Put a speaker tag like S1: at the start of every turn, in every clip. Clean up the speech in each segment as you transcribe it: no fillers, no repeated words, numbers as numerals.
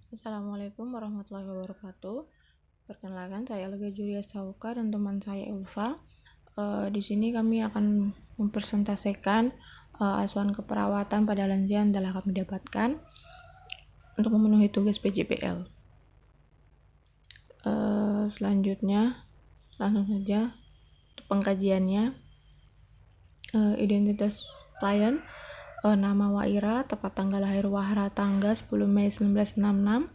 S1: Assalamualaikum warahmatullahi wabarakatuh. Perkenalkan, saya Lega Julia Sauka dan teman saya Ulfa. Di sini kami akan mempresentasikan asuhan keperawatan pada lansia yang telah kami dapatkan untuk memenuhi tugas PJPL. Selanjutnya, langsung saja untuk pengkajiannya. Identitas klien, nama Waira, tepat tanggal lahir Wahra tanggal 10 Mei 1966,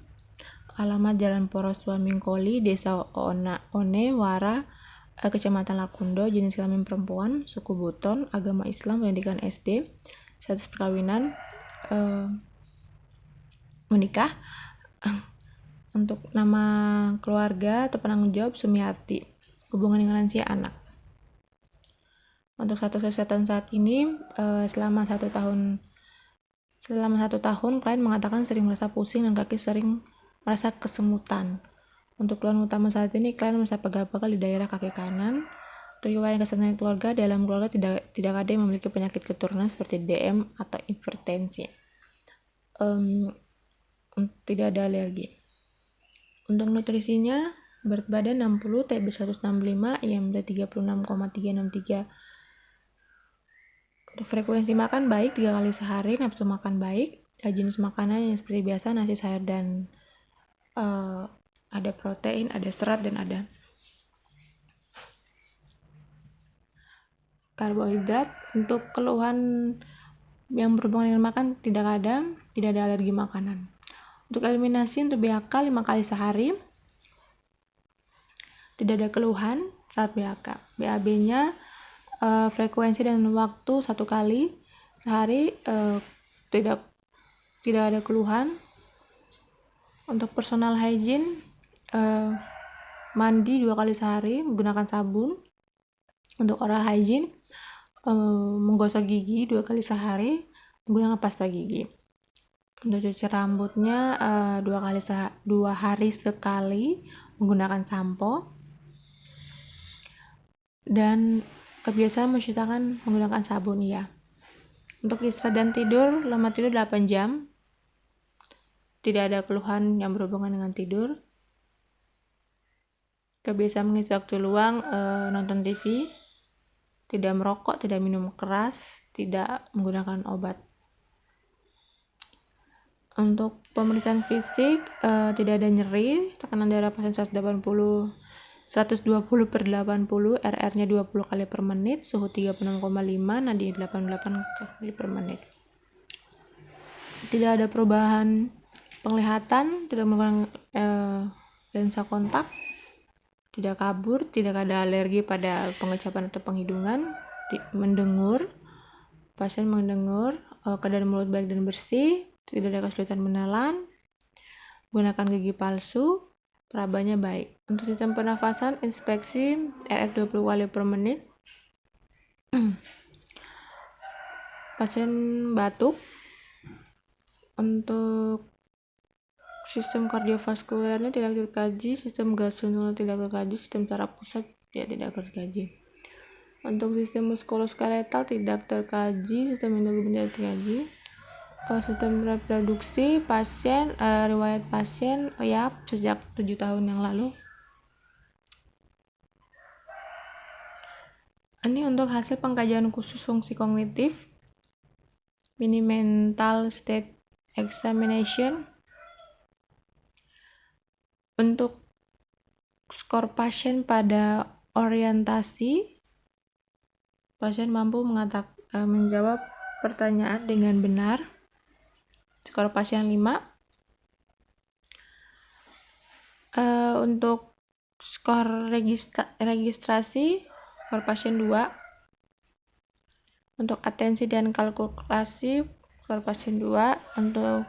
S1: alamat Jalan Poros Suamingkoli, Desa One, Wara, Kecamatan Lakundo, jenis kelamin perempuan, suku Buton, agama Islam, pendidikan SD, status perkawinan, menikah. Untuk nama keluarga atau penanggung jawab Sumiati, hubungan dengan lansia anak. Untuk status kesehatan saat ini, selama satu tahun klien mengatakan sering merasa pusing dan kaki sering merasa kesemutan. Untuk keluhan utama saat ini, klien merasa pegal-pegal di daerah kaki kanan. Untuk riwayat kesehatan keluarga, dalam keluarga tidak ada yang memiliki penyakit keturunan seperti DM atau hipertensi. Tidak ada alergi. Untuk nutrisinya, berat badan 60, TB 165, IMT 36,363. Untuk frekuensi makan baik 3 kali sehari, nafsu makan baik, jenis makanan yang seperti biasa, nasi, sayur, dan ada protein, ada serat, dan ada karbohidrat. Untuk keluhan yang berhubungan dengan makan tidak ada alergi makanan. Untuk eliminasi, untuk BAK 5 kali sehari, tidak ada keluhan saat BAK. BAB-nya frekuensi dan waktu 1 kali sehari, tidak ada keluhan. Untuk personal hygiene, mandi 2 kali sehari menggunakan sabun. Untuk oral hygiene, menggosok gigi 2 kali sehari menggunakan pasta gigi. Untuk cuci rambutnya 2 hari sekali menggunakan sampo. Dan kebiasaan mencuci tangan menggunakan sabun, ya. Untuk istirahat dan tidur, lama tidur 8 jam. Tidak ada keluhan yang berhubungan dengan tidur. Kebiasaan mengisi waktu luang, nonton TV, tidak merokok, tidak minum keras, tidak menggunakan obat. Untuk pemeriksaan fisik, tidak ada nyeri, tekanan darah pasien 120/80, RR-nya 20 kali per menit, suhu 36,5, nadi 88 kali per menit. Tidak ada perubahan penglihatan, tidak menggunakan lensa kontak, tidak kabur, tidak ada alergi pada pengecapan atau penghidungan, mendengur, pasien mendengur, keadaan mulut baik dan bersih, tidak ada kesulitan menelan, gunakan gigi palsu, perabanya baik. Untuk sistem pernafasan, inspeksi RR 20 kali per menit, pasien batuk. Untuk sistem kardiovaskulernya tidak terkaji, sistem gastrointestinal tidak terkaji, sistem saraf pusat tidak terkaji. Untuk sistem muskuloskeletal tidak terkaji, sistem endokrin tidak terkaji. Sistem reproduksi pasien, riwayat pasien sejak 7 tahun yang lalu. Ini untuk hasil pengkajian khusus fungsi kognitif, mini mental state examination. Untuk skor pasien pada orientasi, pasien mampu menjawab pertanyaan dengan benar, skor pasien 5. Untuk skor registrasi, skor pasien 2. Untuk atensi dan kalkulasi, skor pasien 2. Untuk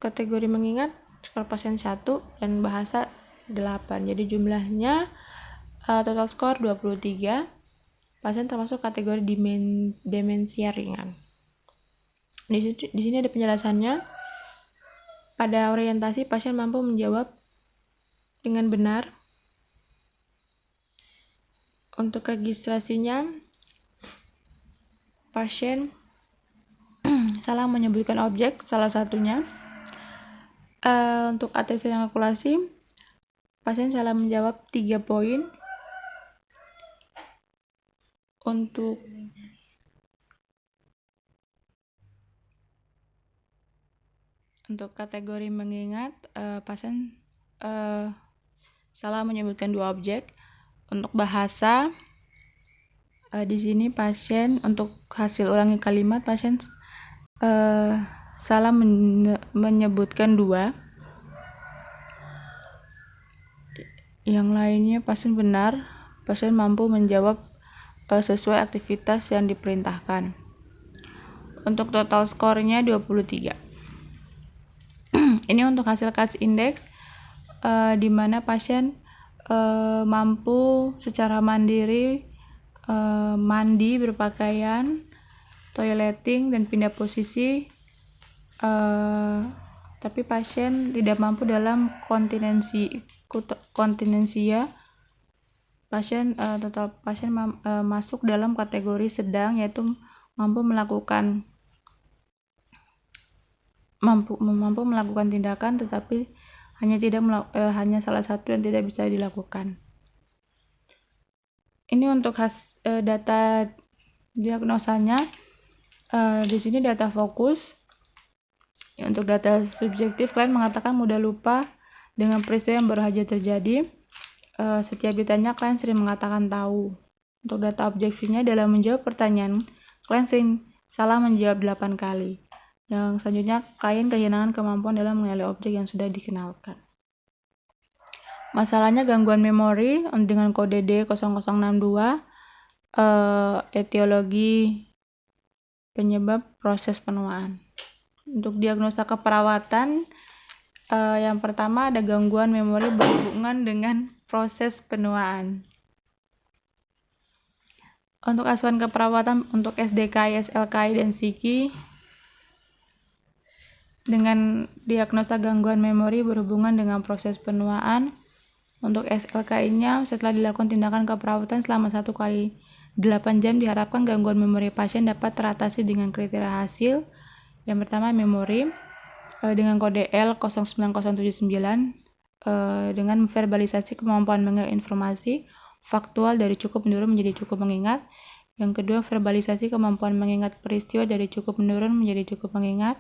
S1: kategori mengingat, skor pasien 1, dan bahasa 8. Jadi jumlahnya total skor 23. Pasien termasuk kategori demensia ringan. Di sini ada penjelasannya. Pada orientasi, pasien mampu menjawab dengan benar. Untuk registrasinya, pasien salah menyebutkan objek, salah satunya. Untuk ATC dan kalkulasi, pasien salah menjawab 3 poin. Untuk kategori mengingat, pasien salah menyebutkan 2 objek. Untuk bahasa, di sini pasien untuk hasil ulangi kalimat pasien salah menyebutkan 2. Yang lainnya pasien benar, pasien mampu menjawab sesuai aktivitas yang diperintahkan. Untuk total skornya 23. Ini untuk hasil CAS Index, di mana pasien mampu secara mandiri mandi, berpakaian, toileting, dan pindah posisi, tapi pasien tidak mampu dalam kontinensia. Pasien masuk dalam kategori sedang, yaitu mampu melakukan tindakan, tetapi hanya salah satu yang tidak bisa dilakukan. Ini untuk data diagnosanya. Di sini data fokus. Untuk data subjektif, kalian mengatakan mudah lupa dengan peristiwa yang baru saja terjadi. Setiap ditanya, kalian sering mengatakan tahu. Untuk data objektifnya, dalam menjawab pertanyaan, kalian sering salah menjawab 8 kali. Yang selanjutnya, kalian kehilangan kemampuan dalam mengenali objek yang sudah dikenalkan. Masalahnya gangguan memori dengan kode D0062, etiologi penyebab proses penuaan. Untuk diagnosa keperawatan, yang pertama ada gangguan memori berhubungan dengan proses penuaan. Untuk asuhan keperawatan untuk SDKI, SLKI, dan PSIKI dengan diagnosa gangguan memori berhubungan dengan proses penuaan. Untuk SLKI-nya, setelah dilakukan tindakan keperawatan selama 1 kali 8 jam, diharapkan gangguan memori pasien dapat teratasi dengan kriteria hasil. Yang pertama, memori dengan kode L09079 dengan verbalisasi kemampuan mengingat informasi faktual dari cukup menurun menjadi cukup mengingat. Yang kedua, verbalisasi kemampuan mengingat peristiwa dari cukup menurun menjadi cukup mengingat.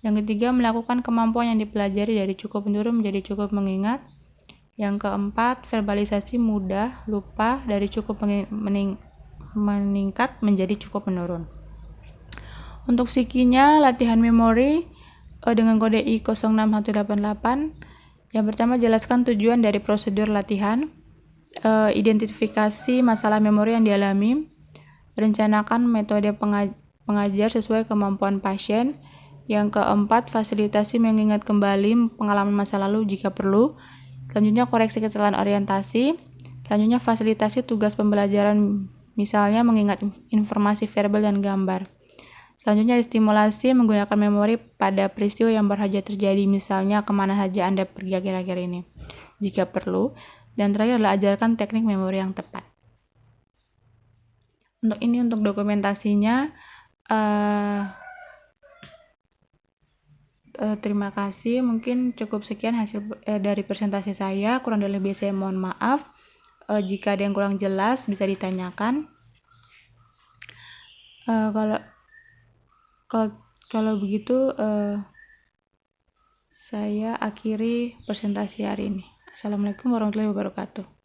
S1: Yang ketiga, melakukan kemampuan yang dipelajari dari cukup menurun menjadi cukup mengingat. Yang keempat, verbalisasi mudah lupa dari cukup meningkat menjadi cukup menurun. Untuk psikinya, latihan memori dengan kode I06188. Yang pertama, jelaskan tujuan dari prosedur latihan, identifikasi masalah memori yang dialami, rencanakan metode pengajar sesuai kemampuan pasien. Yang keempat, fasilitasi mengingat kembali pengalaman masa lalu jika perlu. Selanjutnya, koreksi kesalahan orientasi. Selanjutnya, fasilitasi tugas pembelajaran, misalnya mengingat informasi verbal dan gambar. Selanjutnya, stimulasi menggunakan memori pada peristiwa yang baru saja terjadi, misalnya kemana saja Anda pergi akhir-akhir ini, jika perlu. Dan terakhir adalah ajarkan teknik memori yang tepat. Untuk dokumentasinya, terima kasih. Mungkin cukup sekian hasil dari presentasi saya. Kurang dan lebih saya mohon maaf. Jika ada yang kurang jelas bisa ditanyakan. Kalau begitu, saya akhiri presentasi hari ini. Assalamualaikum warahmatullahi wabarakatuh.